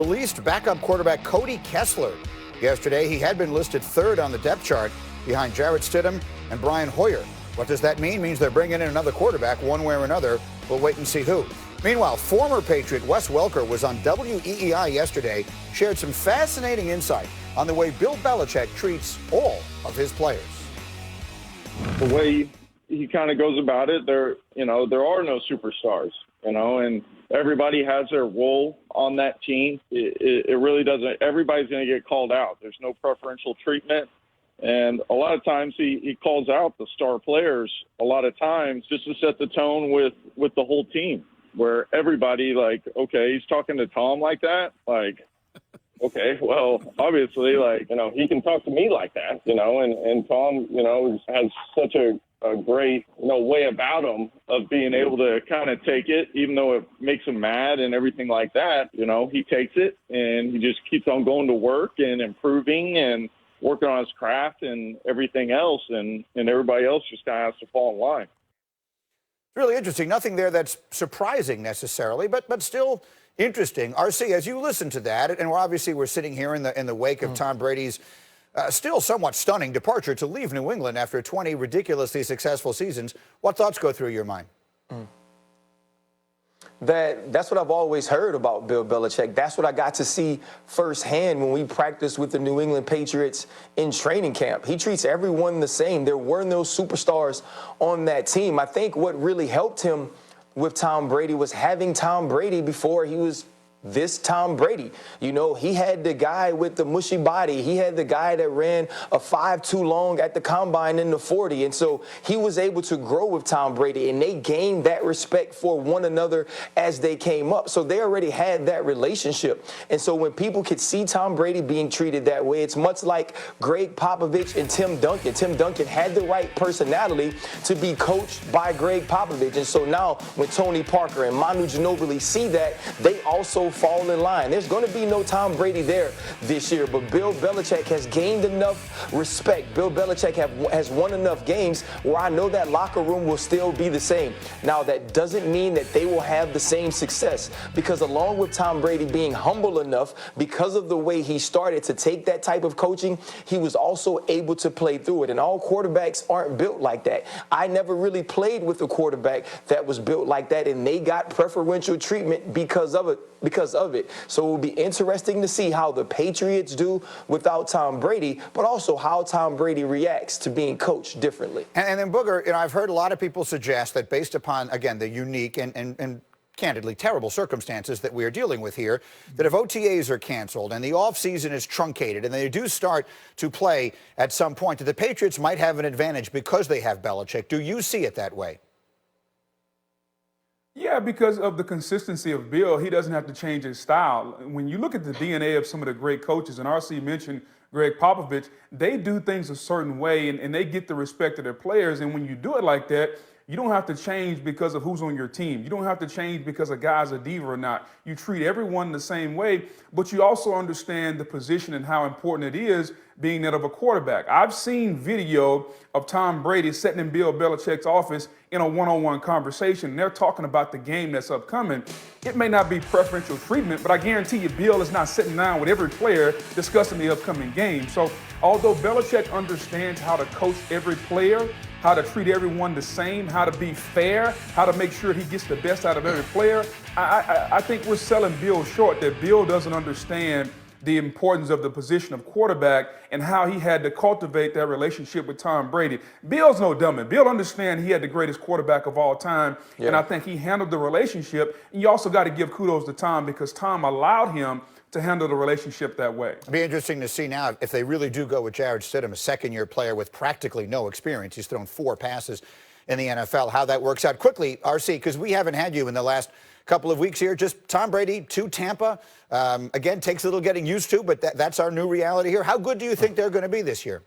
Released backup quarterback Cody Kessler. Yesterday, he had been listed third on the depth chart behind Jarrett Stidham and Brian Hoyer. What does that mean? Means they're bringing in another quarterback one way or another. We'll wait and see who. Meanwhile, former Patriot Wes Welker was on WEEI yesterday, shared some fascinating insight on the way Bill Belichick treats all of his players. The way he kind of goes about it, there are no superstars, and everybody has their role on that team. It really doesn't. Everybody's going to get called out. There's no preferential treatment. And a lot of times he calls out the star players a lot of times just to set the tone with the whole team, where everybody okay, he's talking to Tom like that. Okay, well, obviously, he can talk to me like that, and Tom, has such a great, way about him of being able to kind of take it, even though it makes him mad and everything like that. He takes it and he just keeps on going to work and improving and working on his craft and everything else. And everybody else just kind of has to fall in line. Really interesting. Nothing there that's surprising necessarily, but still interesting. RC, as you listen to that, and we're sitting here in the wake of Tom Brady's still somewhat stunning departure to leave New England after 20 ridiculously successful seasons, what thoughts go through your mind? That's what I've always heard about Bill Belichick. That's what I got to see firsthand when we practiced with the New England Patriots in training camp. He treats everyone the same. There were no superstars on that team. I think what really helped him with Tom Brady was having Tom Brady before he was this Tom Brady. He had the guy with the mushy body. He had the guy that ran a 5.2 long at the combine in the 40. And so he was able to grow with Tom Brady, and they gained that respect for one another as they came up. So they already had that relationship. And so when people could see Tom Brady being treated that way, it's much like Greg Popovich and Tim Duncan. Tim Duncan had the right personality to be coached by Greg Popovich. And so now when Tony Parker and Manu Ginobili see that, they also fall in line. There's going to be no Tom Brady there this year, but Bill Belichick has gained enough respect. Bill Belichick has won enough games where I know that locker room will still be the same. Now, that doesn't mean that they will have the same success, because along with Tom Brady being humble enough because of the way he started to take that type of coaching, he was also able to play through it. And all quarterbacks aren't built like that. I never really played with a quarterback that was built like that, and they got preferential treatment because of it. So it will be interesting to see how the Patriots do without Tom Brady, but also how Tom Brady reacts to being coached differently. And then, Booger, I've heard a lot of people suggest that based upon, again, the unique and candidly terrible circumstances that we are dealing with here, that if OTAs are canceled and the offseason is truncated and they do start to play at some point, that the Patriots might have an advantage because they have Belichick. Do you see it that way? Yeah, because of the consistency of Bill, he doesn't have to change his style. When you look at the DNA of some of the great coaches, and RC mentioned Greg Popovich, they do things a certain way and they get the respect of their players. And when you do it like that, you don't have to change because of who's on your team. You don't have to change because a guy's a diva or not. You treat everyone the same way, but you also understand the position and how important it is being that of a quarterback. I've seen video of Tom Brady sitting in Bill Belichick's office in a one-on-one conversation, and they're talking about the game that's upcoming. It may not be preferential treatment, but I guarantee you Bill is not sitting down with every player discussing the upcoming game. So although Belichick understands how to coach every player, how to treat everyone the same, how to be fair, how to make sure he gets the best out of every player, I think we're selling Bill short, that Bill doesn't understand the importance of the position of quarterback and how he had to cultivate that relationship with Tom Brady. Bill's no dummy. Bill understands he had the greatest quarterback of all time, and I think he handled the relationship. And you also got to give kudos to Tom, because Tom allowed him to handle the relationship that way. It'll be interesting to see now if they really do go with Jarrett Stidham, a second-year player with practically no experience. He's thrown 4 passes in the NFL, how that works out. Quickly, RC, because we haven't had you in the last couple of weeks here, just Tom Brady to Tampa. Again, takes a little getting used to, but that's our new reality here. How good do you think they're going to be this year?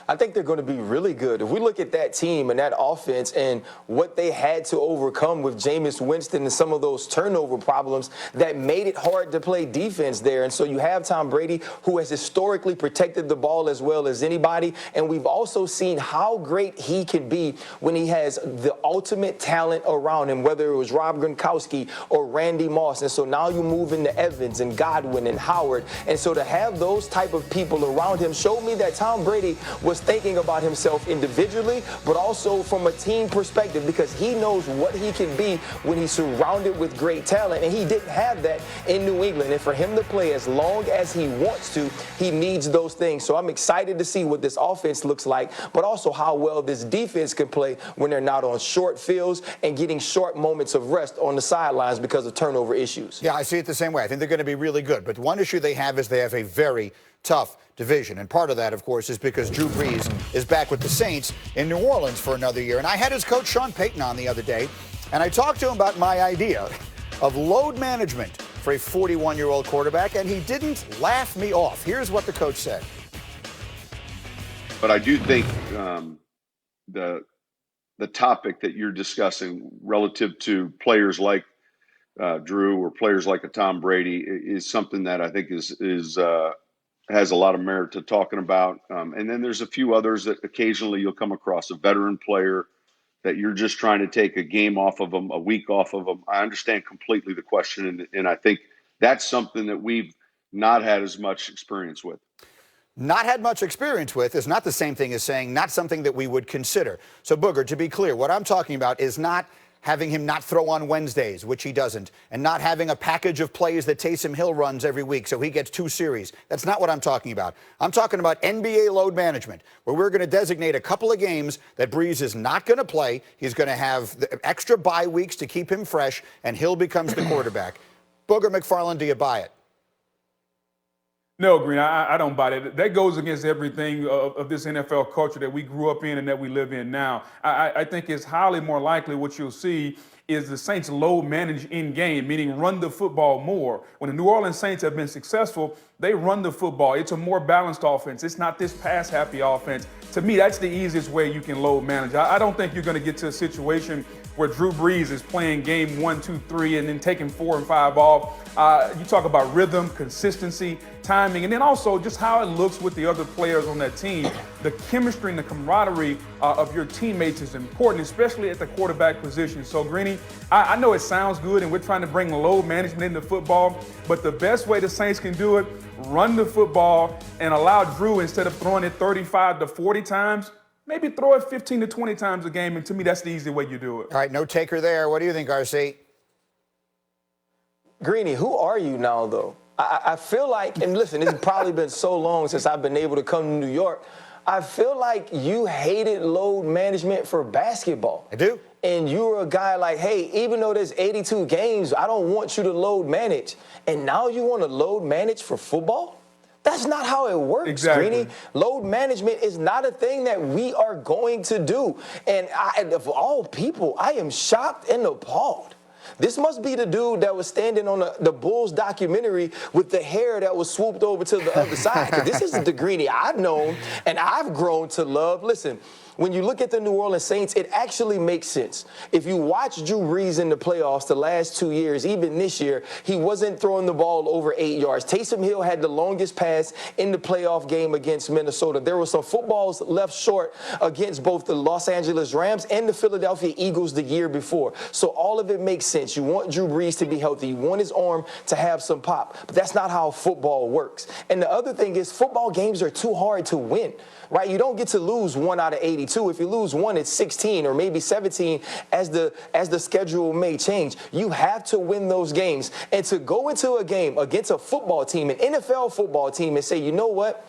I think they're going to be really good. If we look at that team and that offense and what they had to overcome with Jameis Winston and some of those turnover problems that made it hard to play defense there. And so you have Tom Brady, who has historically protected the ball as well as anybody. And we've also seen how great he can be when he has the ultimate talent around him, whether it was Rob Gronkowski or Randy Moss. And so now you move into Evans and Godwin and Howard. And so to have those type of people around him showed me that Tom Brady was thinking about himself individually, but also from a team perspective, because he knows what he can be when he's surrounded with great talent, and he didn't have that in New England. And for him to play as long as he wants to, he needs those things. So I'm excited to see what this offense looks like, but also how well this defense can play when they're not on short fields and getting short moments of rest on the sidelines because of turnover issues. Yeah, I see it the same way. I think they're going to be really good. But one issue they have is they have a very tough division. And part of that, of course, is because Drew Brees is back with the Saints in New Orleans for another year. And I had his coach, Sean Payton, on the other day, and I talked to him about my idea of load management for a 41-year-old quarterback, and he didn't laugh me off. Here's what the coach said. But I do think the topic that you're discussing relative to players like Drew or players like a Tom Brady is something that I think has a lot of merit to talking about. And then there's a few others that occasionally you'll come across, a veteran player that you're just trying to take a game off of them, a week off of them. I understand completely the question, and I think that's something that we've not had as much experience with. Not had much experience with is not the same thing as saying not something that we would consider. So, Booger, to be clear, what I'm talking about is not having him not throw on Wednesdays, which he doesn't, and not having a package of plays that Taysom Hill runs every week so he gets 2 series. That's not what I'm talking about. I'm talking about NBA load management, where we're going to designate a couple of games that Brees is not going to play. He's going to have the extra bye weeks to keep him fresh, and Hill becomes the quarterback. Booger McFarland, do you buy it? No, Green, I don't buy it. That goes against everything of this NFL culture that we grew up in and that we live in now. I think it's highly more likely what you'll see is the Saints load manage in game, meaning run the football more. When the New Orleans Saints have been successful, they run the football. It's a more balanced offense. It's not this pass-happy offense. To me, that's the easiest way you can load manage. I don't think you're going to get to a situation where Drew Brees is playing game 1, 2, 3, and then taking 4 and 5 off. You talk about rhythm, consistency, timing, and then also just how it looks with the other players on that team. The chemistry and the camaraderie of your teammates is important, especially at the quarterback position. So, Greeny, I know it sounds good, and we're trying to bring load management into football, but the best way the Saints can do it, run the football and allow Drew, instead of throwing it 35 to 40 times, maybe throw it 15 to 20 times a game, and to me, that's the easy way you do it. All right, no taker there. What do you think, RC? Greeny, who are you now, though? I feel like, and listen, it's probably been so long since I've been able to come to New York, I feel like you hated load management for basketball. I do. And you were a guy like, hey, even though there's 82 games, I don't want you to load manage. And now you want to load manage for football? That's not how it works, exactly. Greeny. Load management is not a thing that we are going to do. And of all people, I am shocked and appalled. This must be the dude that was standing on the Bulls documentary with the hair that was swooped over to the other side. 'Cause this isn't the Greeny I've known and I've grown to love. Listen, when you look at the New Orleans Saints, it actually makes sense. If you watch Drew Brees in the playoffs the last 2 years, even this year, he wasn't throwing the ball over 8 yards. Taysom Hill had the longest pass in the playoff game against Minnesota. There were some footballs left short against both the Los Angeles Rams and the Philadelphia Eagles the year before. So all of it makes sense. You want Drew Brees to be healthy. You want his arm to have some pop. But that's not how football works. And the other thing is football games are too hard to win, right? You don't get to lose 1 out of 82. If you lose 1, it's 16 or maybe 17 as the schedule may change. You have to win those games. And to go into a game against a football team, an NFL football team, and say, you know what?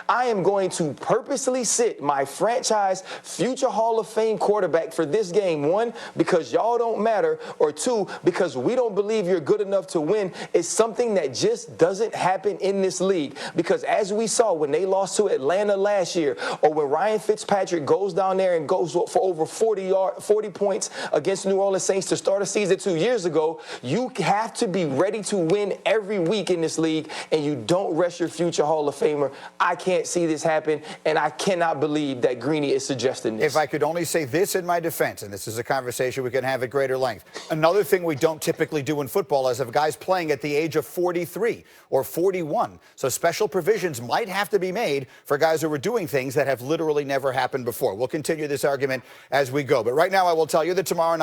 I am going to purposely sit my franchise future Hall of Fame quarterback for this game. 1, because y'all don't matter, or 2, because we don't believe you're good enough to win, is something that just doesn't happen in this league. Because as we saw when they lost to Atlanta last year, or when Ryan Fitzpatrick goes down there and goes for over 40 points against New Orleans Saints to start a season 2 years ago, you have to be ready to win every week in this league, and you don't rest your future Hall of Famer. I can't see this happen, and I cannot believe that Greeny is suggesting this. If I could only say this in my defense, and this is a conversation we can have at greater length, another thing we don't typically do in football is have guys playing at the age of 43 or 41. So special provisions might have to be made for guys who are doing things that have literally never happened before. We'll continue this argument as we go. But right now I will tell you that tomorrow night,